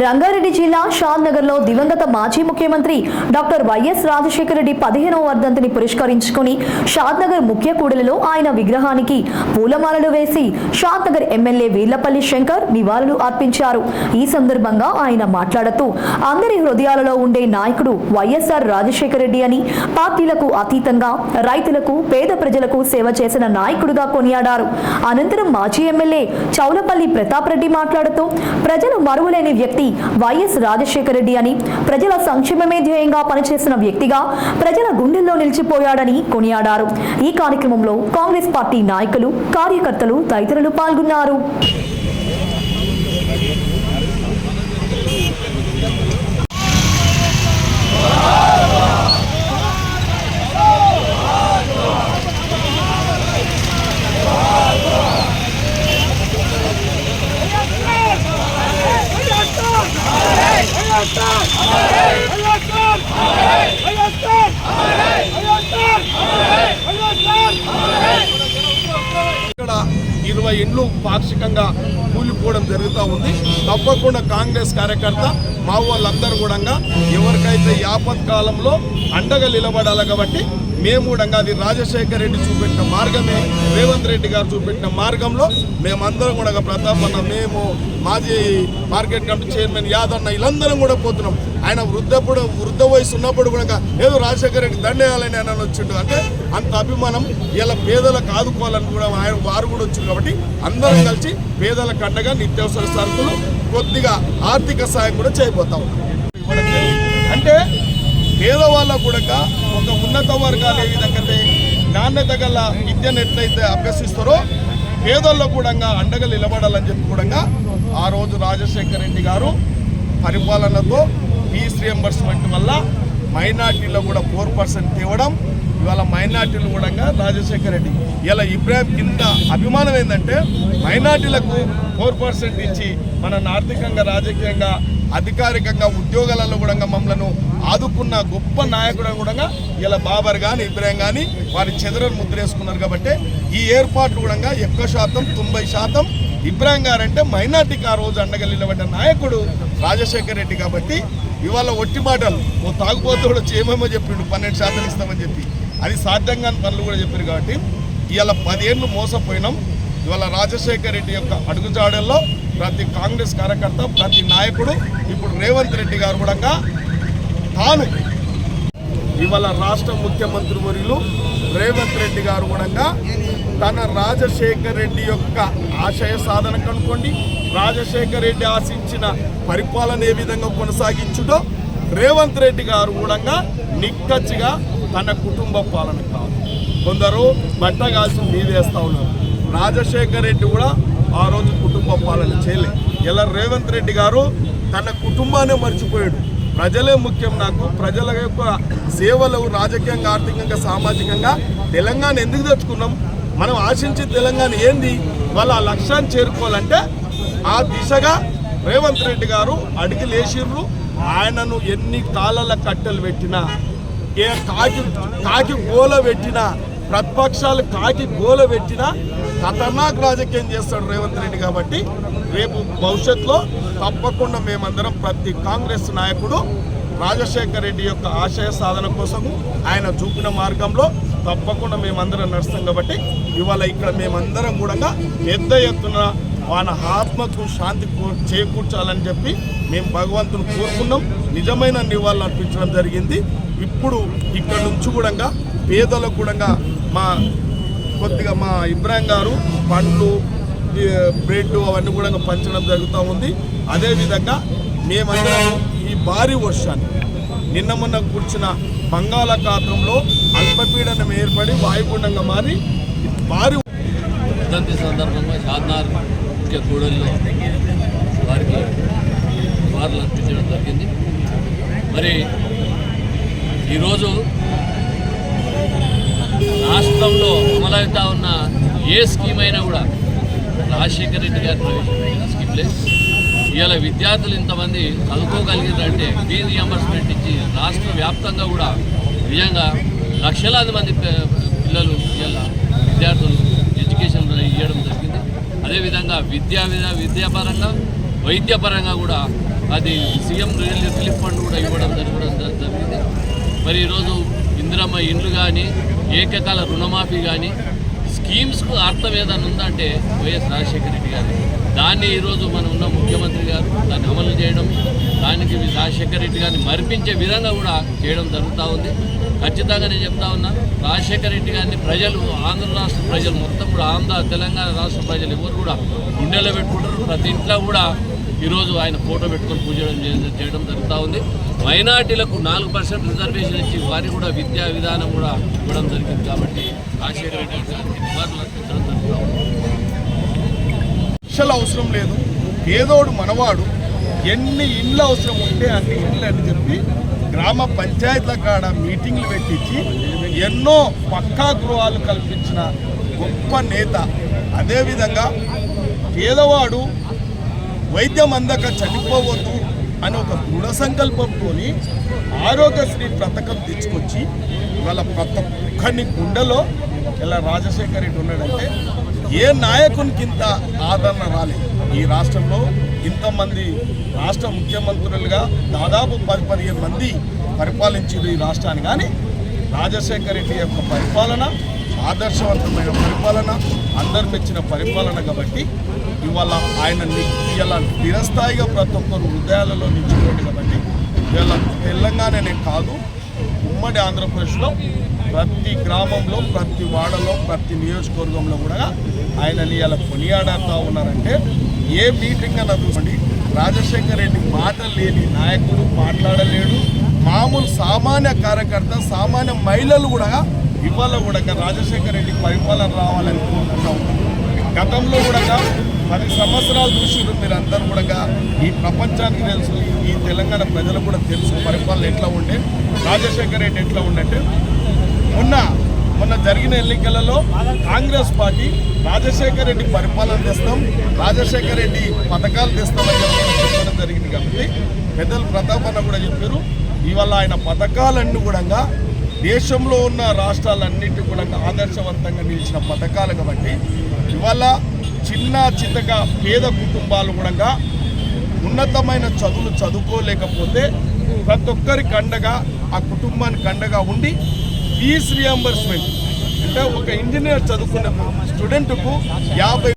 రంగారెడ్డి జిల్లా షాద్నగర్లో దివంగత మాజీ ముఖ్యమంత్రి డాక్టర్ వైఎస్ రాజశేఖర రెడ్డి 15వ వర్ధంతిని పురస్కరించుకుని షాద్నగర్ ముఖ్య కూడలిలో ఆయన విగ్రహానికి పూలమాలలు వేసి షాద్నగర్ ఎమ్మెల్యే వీర్లపల్లి శంకర్ నివాళులు అర్పించారు. ఈ సందర్భంగా ఆయన మాట్లాడుతూ అందరి హృదయాలలో ఉండే నాయకుడు వైఎస్ఆర్ రాజశేఖర రెడ్డి అని, పార్టీలకు అతీతంగా రైతులకు పేద ప్రజలకు సేవ చేసిన నాయకుడుగా కొనియాడారు. అనంతరం మాజీ ఎమ్మెల్యే చౌలపల్లి ప్రతాప్ రెడ్డి మాట్లాడుతూ ప్రజలు మరువలేని వ్యక్తి వైఎస్ రాజశేఖర రెడ్డి అని, ప్రజల సంక్షేమమే ధ్యేయంగా పనిచేసిన వ్యక్తిగా ప్రజల గుండెల్లో నిలిచిపోయాడని కొనియాడారు. ఈ కార్యక్రమంలో కాంగ్రెస్ పార్టీ నాయకులు, కార్యకర్తలు తదితరులు పాల్గొన్నారు. ఇక్కడ 20 ఇండ్లు పాక్షికంగా కూలిపోవడం జరుగుతూ ఉంది. తప్పకుండా కాంగ్రెస్ కార్యకర్త మా వాళ్ళందరూ కూడా ఎవరికైతే యాపత్కాలంలో అండగా నిలబడాలి కాబట్టి మేము కూడా అది రాజశేఖర రెడ్డి చూపెట్టిన మార్గమే, రేవంత్ రెడ్డి గారు చూపెట్టిన మార్గంలో మేమందరం కూడా ప్రతాపన్న, మేము మాజీ మార్కెట్ కమిటీ చైర్మన్ యాదన్న వీళ్ళందరం కూడా పోతున్నాం. ఆయన వృద్ధ వయసు ఉన్నప్పుడు కూడా ఏదో రాజశేఖర రెడ్డి దండేయాలని ఆయన వచ్చిండు అంటే అంత అభిమానం. ఇలా పేదలకు ఆదుకోవాలని కూడా వారు కూడా వచ్చింది కాబట్టి అందరం కలిసి పేదలకు అండగా నిత్యావసర సరుకులు, కొద్దిగా ఆర్థిక సాయం కూడా చేయబోతా ఉన్నాం. అంటే పేదవాళ్ళకు కూడా ఒక ఉన్నత వర్గాలు ఏ విధంగా నాణ్యత గల విద్యను ఎట్లయితే అభ్యసిస్తారో పేదల్లో కూడా అండగా నిలబడాలని చెప్పి కూడా ఆ రోజు రాజశేఖర రెడ్డి గారు పరిపాలనతో ఫీజు రియంబర్స్మెంట్ వల్ల మైనార్టీలో కూడా 4% తేవడం, ఇవాళ మైనార్టీలు కూడా రాజశేఖర రెడ్డి ఇలా ఇబ్రాహిం కింద అభిమానం ఏంటంటే మైనార్టీలకు 4% ఇచ్చి మనల్ని ఆర్థికంగా, రాజకీయంగా, అధికారికంగా ఉద్యోగాలలో కూడా మమ్మల్ని ఆదుకున్న గొప్ప నాయకుడు కూడా ఇలా బాబర్ కానీ ఇబ్రాహిం కానీ వారి చెదరను ముద్రేసుకున్నారు. కాబట్టి ఈ ఏర్పాట్లు కూడా 1% 90% ఇబ్రాహిం గారంటే మైనార్టీకి ఆ రోజు అండగా నిలబడ్డ నాయకుడు రాజశేఖర రెడ్డి. కాబట్టి ఇవాళ ఒట్టి మాటలు ఓ తాగుబోతు కూడా ఏమేమో చెప్పిండు 12% ఇస్తామని చెప్పి, అది సాధ్యం కాని పనులు కూడా చెప్పారు. కాబట్టి ఇవాళ 10 ఏళ్ళు మోసపోయినాం. ఇవాళ రాజశేఖర రెడ్డి యొక్క అడుగుజాడల్లో ప్రతి కాంగ్రెస్ కార్యకర్త, ప్రతి నాయకుడు ఇప్పుడు రేవంత్ రెడ్డి గారు కూడా తాను ఇవాళ రాష్ట్ర ముఖ్యమంత్రి వర్యులు రేవంత్ రెడ్డి గారు కూడా తన రాజశేఖర రెడ్డి యొక్క ఆశయ సాధన కనుకోండి, రాజశేఖర రెడ్డి ఆశించిన పరిపాలన ఏ విధంగా కొనసాగించుటో రేవంత్ రెడ్డి గారు కూడా నిక్కచ్చిగా తన కుటుంబ పాలన కాదు. కొందరు బట్ట కాల్చి మీదేస్తూ ఉన్నారు. రాజశేఖర రెడ్డి కూడా ఆ రోజు కుటుంబ పాలన చేయలేదు. ఇలా రేవంత్ రెడ్డి గారు తన కుటుంబాన్ని మర్చిపోయాడు. ప్రజలే ముఖ్యం, నాకు ప్రజల యొక్క సేవలు రాజకీయంగా, ఆర్థికంగా, సామాజికంగా తెలంగాణ ఎందుకు తెచ్చుకున్నాం, మనం ఆశించే తెలంగాణ ఏంది, వాళ్ళ ఆ లక్ష్యాన్ని చేరుకోవాలంటే ఆ దిశగా రేవంత్ రెడ్డి గారు అడిగి లేచిర్రు. ఆయనను ఎన్ని కాలాల కట్టెలు పెట్టినా, ఏ కాకి గోల పెట్టినా, ప్రతిపక్షాలు కాకి గోల పెట్టినా ఖతర్నాక్ రాజకీయం చేస్తాడు రేవంత్ రెడ్డి. కాబట్టి రేపు భవిష్యత్తులో తప్పకుండా మేమందరం ప్రతి కాంగ్రెస్ నాయకుడు రాజశేఖర రెడ్డి యొక్క ఆశయ సాధన కోసము ఆయన చూపిన మార్గంలో తప్పకుండా మేమందరం నడుస్తాం. కాబట్టి ఇవాళ ఇక్కడ మేమందరం కూడా పెద్ద ఎత్తున వాళ్ళ ఆత్మకు శాంతి చేకూర్చాలని చెప్పి మేము భగవంతుని కోరుకున్నాం. నిజమైన నివాళులు అర్పించడం జరిగింది. ఇప్పుడు ఇక్కడ నుంచి కూడా పేదలకు కూడా కొద్దిగా మా ఇబ్రాహిం గారు పండ్లు, బ్రెడ్ అవన్నీ కూడా పంచడం జరుగుతూ ఉంది. అదేవిధంగా మేమందరం ఈ భారీ వర్షాన్ని నిన్న మొన్న కూర్చున్న బంగాళాఖాతంలో అల్పపీడనం ఏర్పడి వాయుగుండంగా మారి భారీ వర్ధంతి సందర్భంగా షాద్నగర్ ముఖ్య కూడలిలో వారికి నివాళులు అర్పించడం జరిగింది. మరి ఈరోజు రాష్ట్రంలో అమలవుతా ఉన్న ఏ స్కీమ్ అయినా కూడా రాజశేఖర రెడ్డి గారు ప్రవేశపెట్టిన స్కీమ్లే. ఇవాళ విద్యార్థులు ఇంతమంది చదువుకోగలిగారంటే ఫీజు రియంబర్స్మెంట్ ఇచ్చి రాష్ట్ర వ్యాప్తంగా కూడా నిజంగా లక్షలాది మంది పిల్లలు ఇవాళ విద్యార్థులు ఎడ్యుకేషన్ ఇవ్వడం జరిగింది. అదేవిధంగా విద్యాపరంగా వైద్యపరంగా కూడా అది సీఎం రిలీఫ్ ఫండ్ కూడా ఇవ్వడం జరిగింది. మరి ఈరోజు ఇందిరమ్మ ఇండ్లు కానీ, ఏకకాల రుణమాఫీ కానీ, స్కీమ్స్కు అర్థం ఏదైనా ఉందంటే వైఎస్ రాజశేఖర రెడ్డి గారు. దాన్ని ఈరోజు మనం ఉన్న ముఖ్యమంత్రి గారు దాన్ని అమలు చేయడం, దానికి రాజశేఖర రెడ్డి గారిని మరిపించే విధంగా కూడా చేయడం జరుగుతూ ఉంది. ఖచ్చితంగా నేను చెప్తా ఉన్నా, రాజశేఖర రెడ్డి గారిని ప్రజలు, ఆంధ్ర రాష్ట్ర ప్రజలు మొత్తం కూడా, ఆంధ్ర తెలంగాణ రాష్ట్ర ప్రజలు ఎవరు కూడా గుండెలో పెట్టుకుంటారు. ప్రతి ఇంట్లో కూడా ఈరోజు ఆయన ఫోటో పెట్టుకొని పూజ చేయడం జరుగుతూ ఉంది. మైనార్టీలకు 4% రిజర్వేషన్ ఇచ్చి వారికి కూడా విద్యా విధానం కూడా ఇవ్వడం జరిగింది. కాబట్టి రాజశేఖర రెడ్డి గారికి నివాళులు అర్పించడం జరుగుతూ ఉంది. లక్షలు అవసరం లేదు, పేదోడు మనవాడు, ఎన్ని ఇండ్లు అవసరం ఉంటే అన్ని ఇండ్లు అని చెప్పి గ్రామ పంచాయతీల కాడ మీటింగ్లు పెట్టించి ఎన్నో పక్కా గృహాలు కల్పించిన గొప్ప నేత. అదేవిధంగా పేదవాడు వైద్యం అందక చనిపోవద్దు అని ఒక దృఢ సంకల్పంతో ఆరోగ్యశ్రీ పథకం తెచ్చుకొచ్చి వాళ్ళ ప్రతి ఒక్కరిని గుండెలో ఇలా రాజశేఖర రెడ్డి ఉన్నాడంటే ఏ నాయకునికి ఇంత ఆదరణ రాలేదు. ఈ రాష్ట్రంలో ఇంతమంది రాష్ట్ర ముఖ్యమంత్రులుగా దాదాపు 10-15 మంది పరిపాలించారు ఈ రాష్ట్రాన్ని. కానీ రాజశేఖర రెడ్డి యొక్క పరిపాలన ఆదర్శవంతమైన పరిపాలన, అందరు మెచ్చిన పరిపాలన. కాబట్టి ఇవాళ ఆయన ఇలా స్థిరస్థాయిగా ప్రతి ఒక్కరు హృదయాలలో నిలిచిపోయాడు. కాబట్టి ఇవాళ తెలంగాణనే కాదు, ఉమ్మడి ఆంధ్రప్రదేశ్లో ప్రతి గ్రామంలో, ప్రతి వాడలో, ప్రతి నియోజకవర్గంలో కూడా ఆయనని ఇలా కొనియాడుతూ ఉన్నారంటే ఏ మీటింగ్ అన్న చూడండి, రాజశేఖర రెడ్డి మాట లేని నాయకుడు, మాట్లాడలేడు. మామూలు సామాన్య కార్యకర్త, సామాన్య మహిళలు కూడా ఇవాళ కూడా రాజశేఖర రెడ్డి పరిపాలన రావాలని కోరుకుంటూ ఉన్నారు. గతంలో కూడా 10 సంవత్సరాలు చూసిరు మీరు అందరూ కూడా. ఈ ప్రపంచానికి తెలుసు, ఈ తెలంగాణ ప్రజలకు కూడా తెలుసు పరిపాలన ఎట్లా ఉండే, రాజశేఖర రెడ్డి ఎట్లా ఉండంటే. మొన్న జరిగిన ఎన్నికలలో కాంగ్రెస్ పార్టీ రాజశేఖర రెడ్డి పరిపాలన తెస్తాం, రాజశేఖర రెడ్డి పథకాలు తెస్తామని చెప్పడం జరిగింది. కాబట్టి పెద్దలు ప్రతాపన్న కూడా చెప్పారు, ఇవాళ ఆయన పథకాలన్నీ కూడా దేశంలో ఉన్న రాష్ట్రాలన్నింటి కూడా ఆదర్శవంతంగా నిలిచిన పథకాలు. కాబట్టి ఇవాళ చిన్నగా పేద కుటుంబాలు కూడా ఉన్నతమైన చదువులు చదువుకోలేకపోతే ప్రతి ఒక్కరికి అండగా, ఆ కుటుంబానికి అండగా ఉండి ఫీజు రియంబర్స్మెంట్ అంటే ఒక ఇంజనీర్ చదువుకున్న స్టూడెంట్కు 50